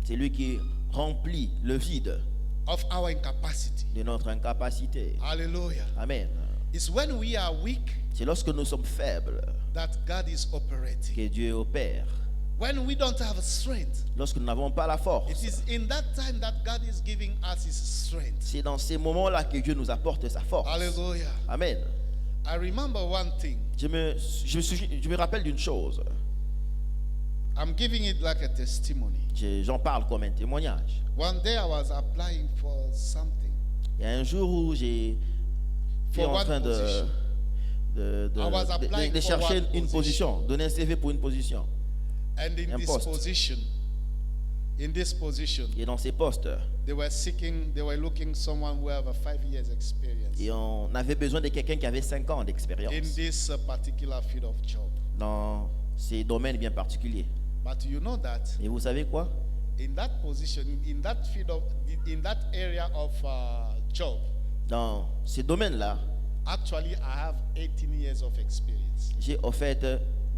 c'est lui qui remplit le vide of our incapacity. de notre incapacité. Hallelujah. Amen. It's when we are weak C'est lorsque nous sommes faibles that God is operating. que Dieu opère. When we don't have strength, Lorsque nous n'avons pas la force, it is in that time that God is giving us his strength. c'est dans ces moments-là que Dieu nous apporte sa force. Hallelujah. Amen. I remember one thing. Je me rappelle d'une chose. I'm giving it like a testimony. J'en parle comme un témoignage. One day I was applying for something. Il y a un jour où j'étais For en one train position. I was applying de for chercher one une position. position, donner un CV pour une position. And in Un this poste. position, Et dans ces postes, they were looking someone who have a 5 years experience et on avait besoin de quelqu'un qui avait 5 ans in d'expérience this particular field of job. dans ces domaines bien particuliers. But you know that Et vous savez quoi? in that position, in that field of, in that area of job, Dans ces domaines-là, actually I have 18 years of experience. j'ai en fait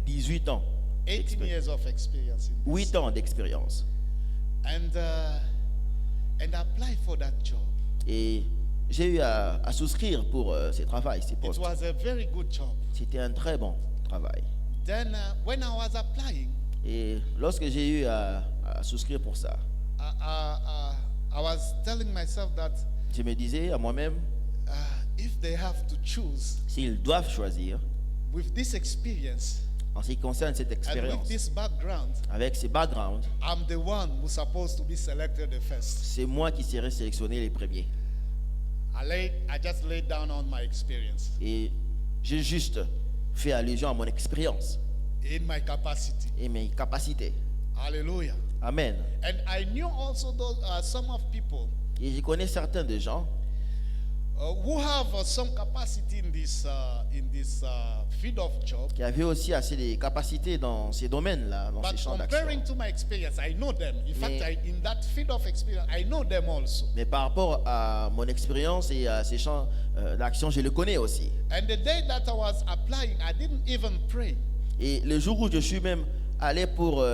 18 ans. 18 d'expérience. years of experience in this. 8 ans d'expérience. And apply for that job. Et j'ai eu à souscrire pour ces travails, ces It postes. was a very good job. C'était un très bon travail. Then when I was applying, Et lorsque j'ai eu à souscrire pour ça, I was telling myself that je me disais à moi-même, if they have to choose s'ils doivent choisir, with this experience en ce qui concerne cette and with expérience, this background, avec ces backgrounds, I'm the one who's supposed to be selected the first. c'est moi qui serai sélectionné les premiers. I just laid down on my experience Et j'ai juste fait allusion à mon expérience in my capacity. et mes capacités. Hallelujah. Amen. And I knew also those some of people Et je connais certains de gens who have some capacity in this field of job. qui avaient aussi assez de capacités dans ces domaines-là, dans ces But champs d'action. comparing to my experience, I know them. In fact, Mais- in that field of experience, I know them also. Mais par rapport à mon expérience et à ces champs d'action, je le connais aussi. And the day that I was applying, I didn't even pray. Et le jour où je suis même allé pour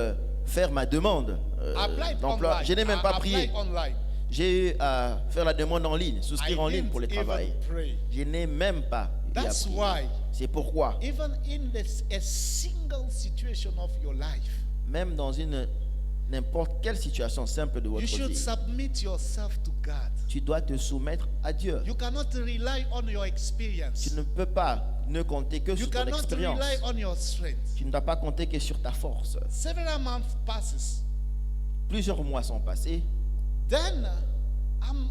faire ma demande Applied d'emploi, online. je n'ai même pas I prié. applied online. J'ai eu à faire la demande en ligne, I souscrire en ligne didn't pour le travail. even pray. Je n'ai même pas eu à That's prier. why, C'est pourquoi, even in a single situation of your life, même dans n'importe quelle situation simple de votre you should vie, submit yourself to God. tu dois te soumettre à Dieu. You cannot rely on your experience. Tu ne peux pas ne compter que You sur ton cannot expérience. rely on your strength. Tu ne dois pas compter que sur ta force. Several months passes. Plusieurs mois sont passés Then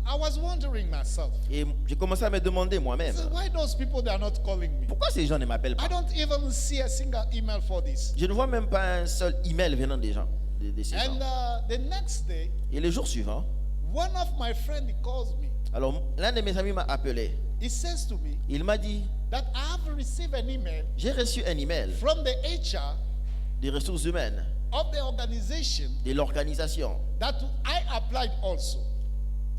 I was wondering myself. et j'ai commencé à me demander I moi-même, said, why those people they are not calling me? pourquoi ces gens ne m'appellent I pas? don't even see a single email for this. Je ne vois même pas un seul email venant des gens, de ces gens. And the next day, Et le jour suivant, one of my friends calls me. alors l'un de mes amis m'a appelé. He says to me Il m'a dit, that I have received an email j'ai reçu un email from the HR des ressources humaines of the organization de l'organisation. that I applied also.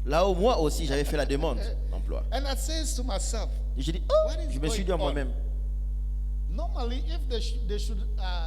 Là où moi aussi j'avais fait la demande d'emploi. And I says to myself, Et j'ai dit, oh, What is je me suis dit going à moi-même, normally if they should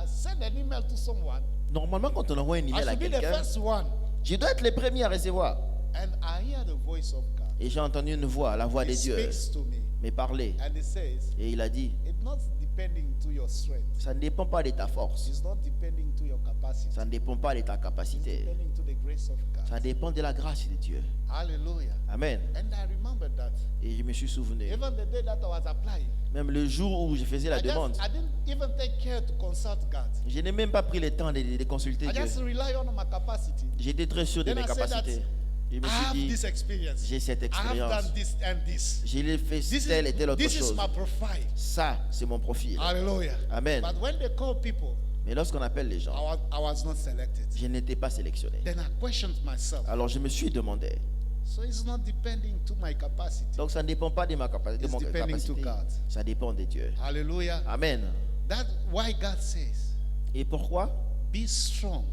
send an email to someone, normalement quand on envoie un I email à should be the quelqu'un, first one. je dois être le premier à recevoir. And I hear the voice of God. Et j'ai entendu une voix, la voix He de Dieu, speaks to me me parler. and he says, Et il a dit, it's not depending to your strength. ça ne dépend pas de ta force, It's not depending to your capacity. ça ne dépend pas de ta It's capacité, depending to the grace of God. ça dépend de la grâce de Dieu. Hallelujah. Amen. And I remember that. Et je me suis souvenu, Even the day that I was applying, même le jour où je faisais la demande, I didn't even take care to consult God. je n'ai même pas pris le temps de consulter I Dieu. just rely on my capacity. J'étais très sûr de Then mes I said that capacités. Je me I have suis this dit, experience. j'ai cette I have expérience. done this and this. J'ai fait telle et telle autre This is chose. my profile. Ça, c'est mon profil. Hallelujah. Amen. But when they call people, Mais lorsqu'on appelle les gens, I was not selected. je n'étais pas sélectionné. Then I questioned myself. Alors je me suis demandé. So it's not depending to my capacity. Donc ça ne dépend pas de ma capacité, de It's mon depending to capacité. God. Ça dépend de Dieu. Hallelujah. Amen. That's why God says, Et pourquoi? be strong.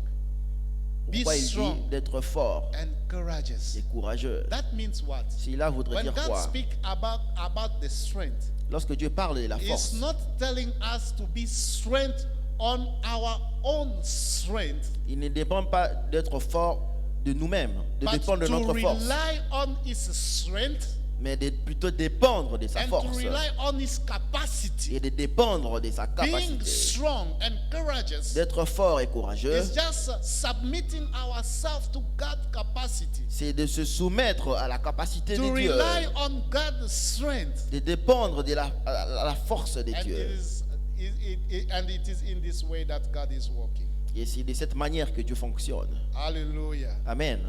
Be Pourquoi il strong dit d'être fort and courageous. et courageux? That means what? Cela voudrait When dire God quoi? speaks about the strength, Lorsque Dieu parle de la He's force, not telling us to be strength on our own strength, il ne dépend pas d'être fort de nous-mêmes, de but dépendre de to notre force, rely on His strength mais de plutôt dépendre de sa and to force rely on His capacity. et de dépendre de sa Being capacité. strong and courageous D'être fort et courageux, is just submitting ourselves to God's capacity, c'est de se soumettre à la capacité to de Dieu, rely on God's strength. de dépendre de la force de And Dieu. it is in this way that God is working. Et c'est de cette manière que Dieu fonctionne. Hallelujah. Amen.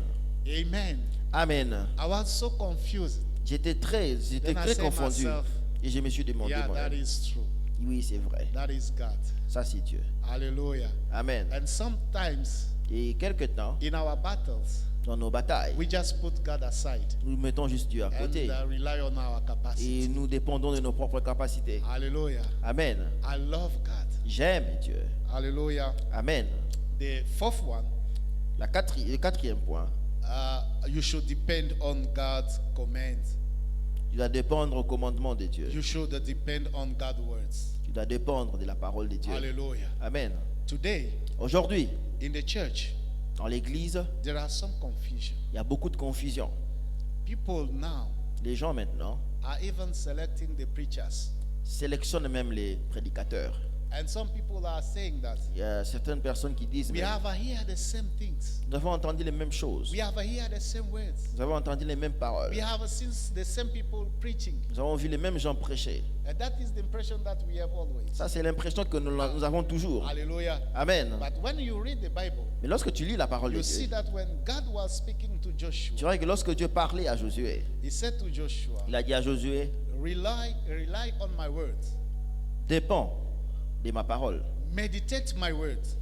Amen. Amen. I was so confused. J'étais très Then I said confondu. myself, Et je me suis demandé Yeah, that moi-même. is true. Oui, c'est vrai. That is God. Ça, c'est Dieu. Hallelujah. Amen. And sometimes Et quelque temps, in our battles, dans nos batailles, we just put God aside nous mettons juste Dieu à and côté. rely on our Et capacity. nous dépendons de nos propres capacités. Hallelujah. Amen. I love God. J'aime Dieu. Hallelujah. Amen. The fourth one, Le quatrième point, you should depend on God's commands. tu dois dépendre au commandement de Dieu. You should depend on God's words. Tu dois dépendre de la parole de Dieu. Hallelujah. Amen. Today, Aujourd'hui, in the church, dans l'église, there are some confusion. il y a beaucoup de confusion. People now Les gens maintenant are even selecting the preachers. sélectionnent même les prédicateurs. And some people are saying that Il y a certaines personnes qui disent, we mais have heard the same things. nous avons entendu les mêmes choses. We have heard the same words. Nous avons entendu les mêmes paroles. We have seen the same people preaching. Nous avons vu les mêmes gens prêcher. And that is the impression that we have always. Ça, c'est l'impression que nous avons toujours. Hallelujah. Amen. But when you read the Bible, Mais lorsque tu lis la parole de you see Dieu, that when God was speaking to tu Joshua, vois que lorsque Dieu parlait à Josué, He said to Joshua, il a dit à Josué, rely on my words. dépends de ma parole. Meditate my words.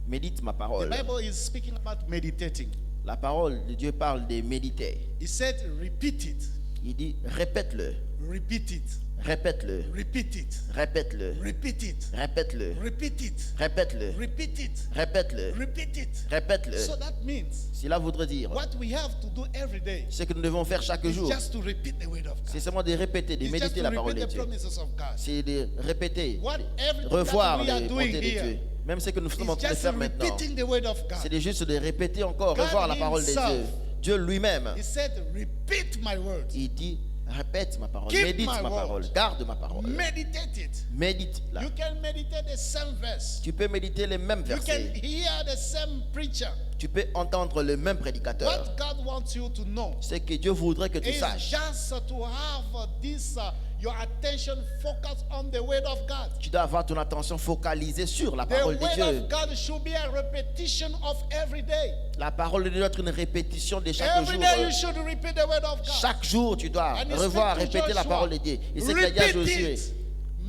Médite ma The parole. Bible is speaking about meditating. La parole de Dieu parle de méditer. He said, repeat it, Il dit, répète-le, repeat it, répète-le, repeat it, répète-le, repeat it, répète-le, repeat it, répète-le, repeat it, répète-le, repeat it. répète-le. So that means Cela voudrait dire, what we have to do every day ce que nous devons faire chaque is jour, just to repeat the word of c'est God. seulement de répéter, de It's just méditer to la parole repeat de the Dieu. promises of God. C'est de répéter, What everything revoir that we are les doing bontés de here Dieu. Même ce que nous sommes en is train de just faire maintenant, repeating the word of c'est God. de juste de répéter encore, God revoir la parole de himself. Dieu. Dieu lui-même, He said, repeat my words. il dit, répète ma parole, Keep médite my ma word. parole, garde ma parole, Meditate it. médite-la. You can meditate the same verse. Tu peux méditer les mêmes You can versets, hear the same preacher. tu peux entendre le même prédicateur. What God wants you to know C'est que Dieu voudrait que tu is saches. just to have this your attention focused on the word of God. Tu dois avoir ton attention focalisée sur la The parole de word Dieu. of God should be a repetition of every day. La parole de Dieu doit être une répétition de chaque Every jour. day you should repeat the word of God. Chaque jour, tu dois And he revoir, speak to répéter la Joshua. parole de Dieu. Et c'est ce qu'il a dit à Repeat Josué. it.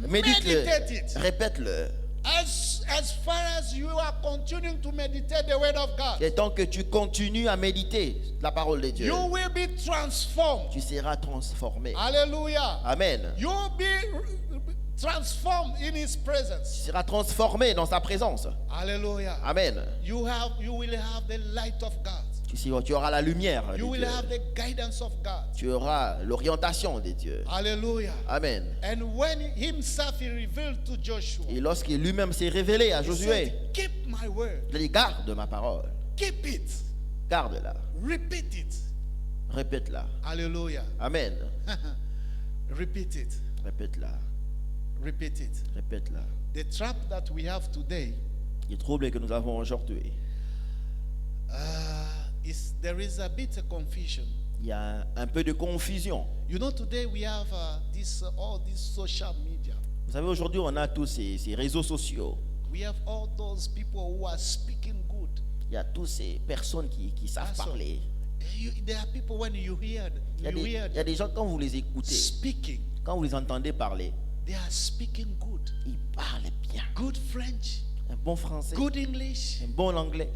Médite-le, Meditate it. répète-le. As far as you are continuing to meditate the word of God, Et tant que tu continues à méditer la parole de Dieu, you will be transformed. tu seras transformé. Hallelujah. Amen. You will be transformed in His Tu presence. seras transformé dans sa présence. Hallelujah. Amen. You will have the light of God. Tu auras la lumière de You will Dieu. have the guidance of God. Tu auras l'orientation de Dieu. Hallelujah. Amen. And when Himself He revealed to Joshua, Et lorsqu'il lui-même s'est révélé à He Josué, said, keep my word. il a dit garde ma parole. Keep it. Garde-la. Repeat it. Répète-la. Hallelujah. Amen. Repeat it. Répète-la. Repeat it. Répète-la. The trap that we have today Les troubles que nous avons aujourd'hui, there is a bit of confusion. il y a un peu de confusion. You know, today we have all this social media. Vous savez, aujourd'hui, on a tous ces réseaux sociaux. We have all those people who are speaking good. Il y a toutes ces personnes qui savent Also, parler. there are people when you hear Il y a des gens, quand vous les écoutez, speaking, quand vous les entendez parler, they are speaking good. ils parlent bien. Good French, Un bon français, good English, un bon anglais,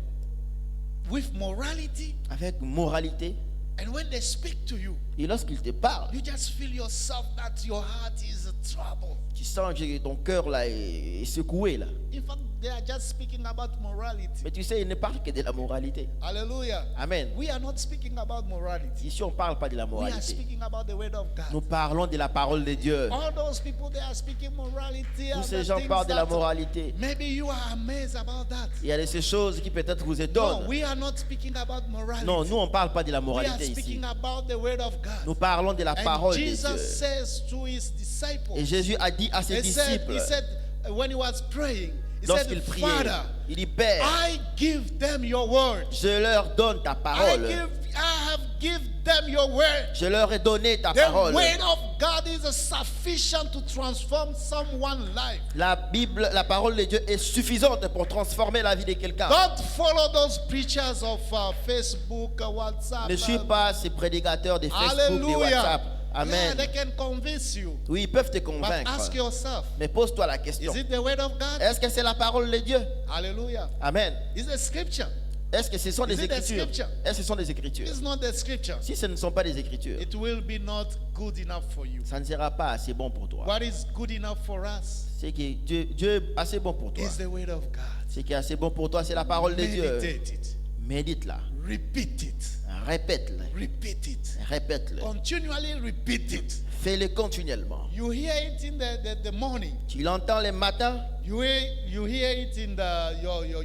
with morality. avec moralité. And when they speak to you, Et lorsqu'ils te parlent, you just feel yourself that your heart is troubled. tu sens que ton cœur là est secoué là. In fact, they are just speaking about morality. Mais tu sais, ils ne parlent que de la moralité. Hallelujah. Amen. We are not speaking about morality. Ici, on ne parle pas de la We are moralité. speaking about the word of Nous God. parlons de la parole de Dieu. All those people, they are speaking morality. Tous and ces the gens things parlent de la that moralité. maybe you are amazed about that. Il y a de ces choses qui peut-être vous No, étonnent. we are not speaking about morality. Non, nous, on ne parle pas de la We are moralité ici. speaking about the word of God. Nous parlons de la And parole de Jesus Dieu. says to his disciples, Et Jésus a dit à ses he said, disciples, when he was praying, he lorsqu'il said, priait, Father, il dit, Père, I give them your word. je leur donne ta parole. I have give them your word. Je leur ai donné ta The parole. word of God is sufficient to transform someone's life. La Bible, la parole de Dieu est suffisante pour transformer la vie de quelqu'un. Don't follow those preachers of Facebook, WhatsApp. Ne suis pas ces prédicateurs de Facebook, de Hallelujah. WhatsApp. Yeah, Amen. they can convince you. Oui, ils peuvent te But convaincre. ask yourself, Mais pose-toi la question. is it the word of God? Est-ce que c'est la parole de Dieu? Hallelujah. Amen. Is it scripture? Est-ce que ce sont Is des it the écritures? scripture? Est-ce que ce sont des écritures? It's not the scripture. Si ce ne sont pas des écritures, It will be not good enough for you. ça ne sera pas assez bon pour toi. What is good enough for us C'est que Dieu est assez bon pour toi. is the word of God. Ce qui est assez bon pour toi, c'est la parole de Dieu. Meditate it. Médite-la. Repeat it. Répète-la. Repeat it. Répète-le. Continually repeat it. Fais-le continuellement. You hear it in the morning. Tu l'entends le matin, You hear it in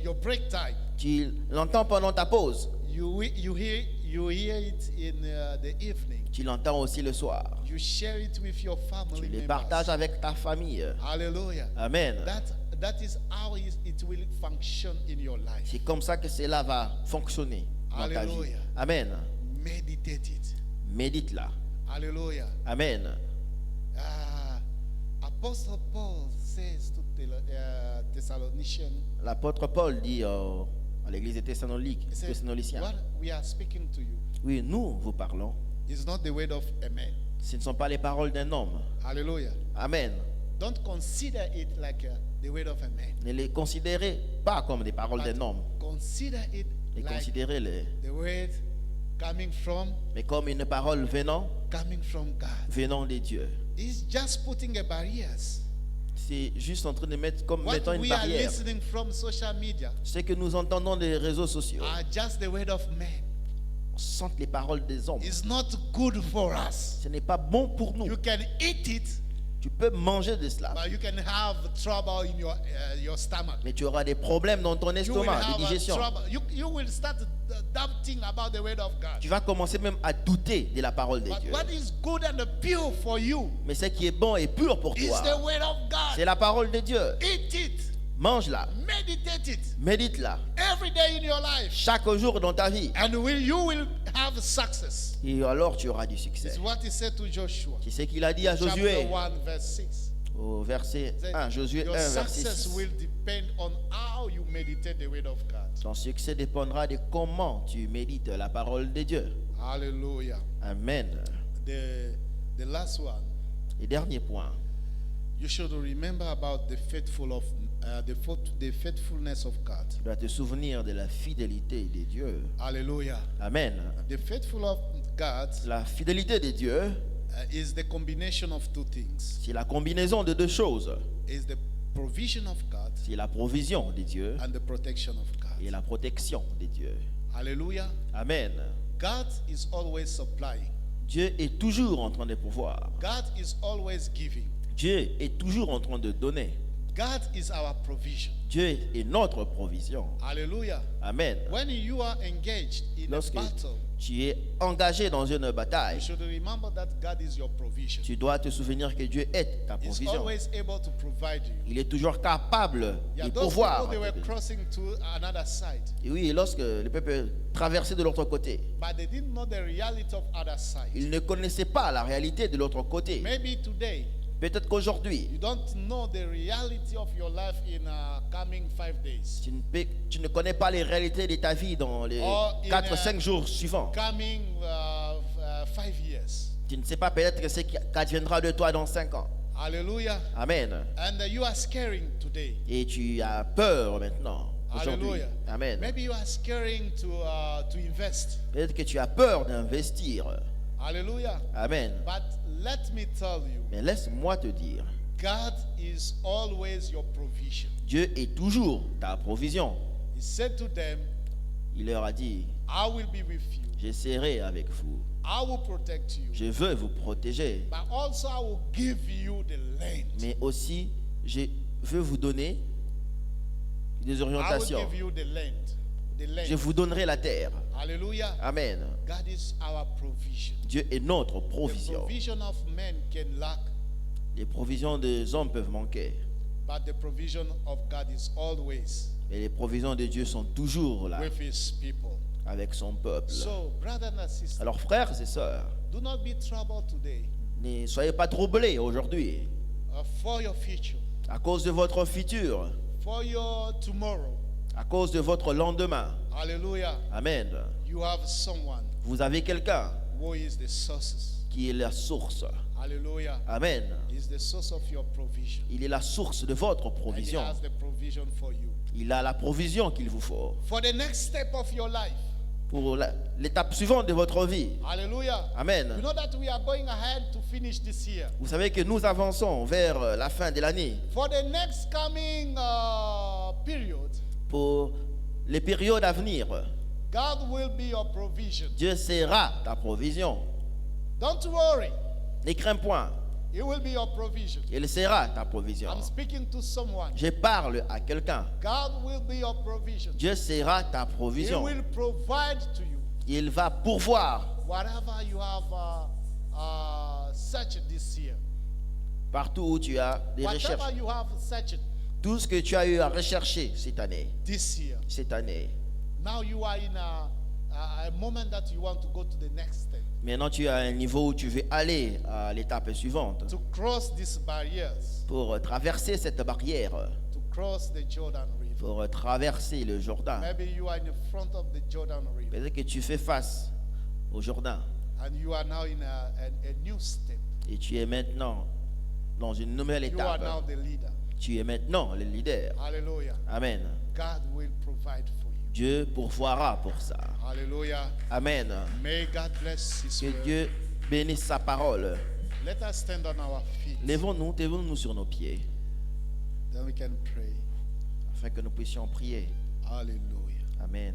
your break time. tu l'entends pendant ta pause, You hear it in the evening. tu l'entends aussi le soir. You share it with your Tu family les members. partages avec ta famille. Hallelujah. Amen. That is how it will function in your life. C'est comme ça que cela va fonctionner dans ta vie. Alléluia. Amen. Meditate it. Médite-la. Hallelujah. Amen. Apostle Paul says to Thessalonians, L'apôtre Paul dit à l'église de he said, Thessaloniciens, what we are speaking to you oui, nous vous parlons. is not the word of a man. Ce ne sont pas les paroles d'un homme. Hallelujah. Amen. Don't consider it like the word of a man. Ne les considérez pas comme des paroles But d'un homme. consider it Les like considérez-les, the word coming from mais comme une parole venant God. de Dieu. He's just putting a barriers. C'est juste en train de mettre comme What mettant une we are barrière. listening from social media Ce que nous entendons des réseaux sociaux are just the word of man. sont les paroles des hommes. It's not good for us. Ce n'est pas bon pour nous. You can eat it, Tu peux manger de cela, but you can have trouble in your stomach. mais tu auras des problèmes dans ton You will estomac, have de digestion. trouble. You will start doubting about the word of God. Tu vas commencer même à douter de la parole de But Dieu. what is good and pure for you Mais ce qui est bon et pur pour is toi, the word of c'est God. la parole de Dieu. Eat it. mange-la, Meditate it médite-la every day in your life. chaque jour dans ta vie. And you will have success. Et alors tu auras du succès. It's what he said to Joshua. Tu sais qu'il a dit à Chapter Josué 1, verse 6. au verset That 1, Josué your 1, verset success 6. will depend on how you meditate the word of God. Ton succès dépendra de comment tu médites la parole de Dieu. Hallelujah. Amen. The last one, Et dernier point, you should remember about the faithfulness of God. tu dois te souvenir de la fidélité de Dieu. Hallelujah. Amen. The faithful of God La fidélité de Dieu, is the combination of two things. c'est la combinaison de deux choses. Is the provision of God C'est la provision de Dieu and the protection of et God. la protection de Dieu. Hallelujah. Amen. God is always supplying. Dieu est toujours en train de pouvoir. God is always giving. Dieu est toujours en train de donner. God is our provision. Dieu est notre provision. Hallelujah. Amen. When you are engaged in a Lorsque battle, tu es engagé dans une you bataille, should remember that God is your provision. tu dois te souvenir que Dieu est ta He's provision. always able to provide you. Il est toujours capable Yeah, de those pouvoir. people, they were crossing to another side, Et oui, lorsque le peuple traversait de l'autre côté, but they didn't know the reality of other side. ils ne connaissaient pas la réalité de l'autre côté. Maybe today, Peut-être qu'aujourd'hui, you don't know the reality of your life in coming 5 days, tu ne connais pas les réalités de ta vie dans les Or in 4-5 jours suivants. coming 5 years. Tu ne sais pas peut-être ce qui adviendra de toi dans 5 ans. Hallelujah. Amen. And you are scaring today. Et tu as peur maintenant. Aujourd'hui. Hallelujah. Amen. Maybe you are scaring to invest. Peut-être que tu as peur d'investir. Hallelujah. Amen. But let me tell you, Mais laisse-moi te dire, God is always your provision. Dieu est toujours ta provision. He said to them, Il leur a dit, I will be with you. je serai avec vous. I will protect you. Je veux vous protéger. But also I will give you the land. Mais aussi, je veux vous donner des I will orientations. give you the land. The land. Je vous donnerai la terre. Hallelujah. Amen. God is our provision. Dieu est notre The provision. provision of men can lack, Les provisions des hommes peuvent manquer. but the provision of God is always Mais les provisions de Dieu sont toujours là with his people. avec son peuple. So, brothers and sisters, Alors frères et sœurs, do not be troubled today ne soyez pas troublés aujourd'hui for your future, à cause de votre futur, for your tomorrow. à cause de votre lendemain. Hallelujah. Amen. You have someone Vous avez quelqu'un who is the source. qui est la source. Hallelujah. Amen. He's the source of your provision. Il est la source de votre And he provision. has the provision for you. Il a la provision qu'il vous faut For the next step of your life. pour l'étape suivante de votre vie. Hallelujah. Amen. You know that we are going ahead to finish this year. Vous savez que nous avançons vers la fin de l'année. For the next coming period, Pour les périodes à venir, God will be your provision. Dieu sera ta provision. Don't worry. Ne crains point, He will be your provision. il sera ta provision. I'm speaking to someone. Je parle à quelqu'un. God will be your provision. Dieu sera ta He provision. will provide to you Il va pourvoir whatever you have searched this year. partout où tu as des Whatever recherches. you have searched Tout ce que tu as eu à rechercher cette année. this year. Cette année. Now you are in a moment that you want to go to the next step. Maintenant, tu es à un niveau où tu veux aller à l'étape suivante To cross these barriers. pour traverser cette barrière, To cross the Jordan River. pour traverser le Jourdain. Maybe you are in the front of the Jordan River. Peut-être que tu fais face au Jourdain And you are now in a new step. et tu es maintenant dans une nouvelle You are étape. now the leader. Tu es maintenant le leader. Hallelujah. Amen. God will provide for you. Dieu pourvoira pour ça. Hallelujah. Amen. May God bless His Que word. Dieu bénisse sa parole. Let us stand on our feet. Levons-nous sur nos pieds Then we can pray. afin que nous puissions prier. Hallelujah. Amen.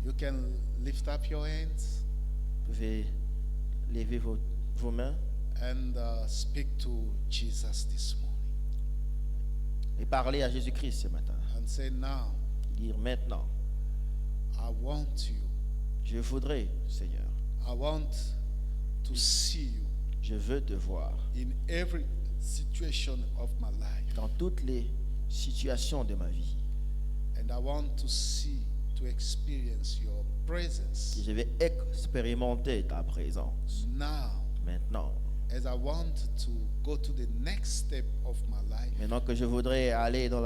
You can lift up your hands Vous pouvez lever vos mains and speak to Jesus this morning. et parler à Jésus-Christ ce matin. And say, now, Dire maintenant, I want you. je voudrais, Seigneur, I want to see you je veux te voir in every situation of my life. dans toutes les situations de ma vie. And I want to experience your presence Et je vais expérimenter ta présence. now. Maintenant. As I want to go to the next step of my life, Maintenant que je voudrais aller dans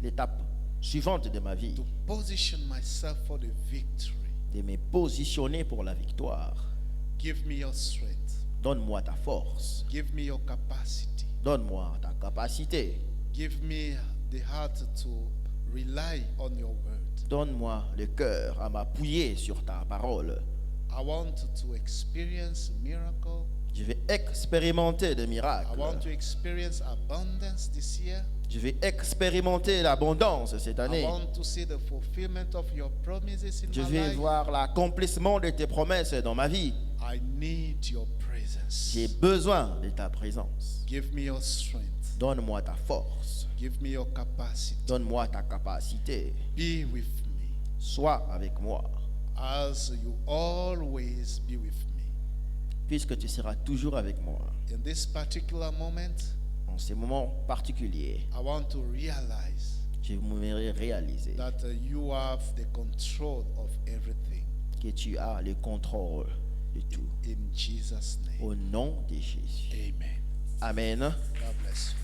l'étape suivante de ma vie, to position myself for the victory. de me positionner pour la victoire. Give me your strength. Donne-moi ta force. Give me your capacity. Donne-moi ta capacité. Give me the heart to rely on your word. Donne-moi le cœur à m'appuyer sur ta parole. I want to experience miracle. Je vais expérimenter des I miracles. want to experience abundance this year. Je vais expérimenter l'abondance cette I année. want to see the fulfillment of your promises in Je my vais life. voir l'accomplissement de tes promesses dans ma vie. I need your presence. J'ai besoin de ta présence. Give me your strength. Donne-moi ta force. Give me your capacity. Donne-moi ta capacité. Be with me Sois avec moi, as you always be with me. puisque tu seras toujours avec moi. In this particular moment, En ces moments particuliers, I want to realize je voudrais réaliser that you have the control of everything. que tu as le contrôle de tout. In Jesus' name. Au nom de Jésus. Amen. Amen. God bless you.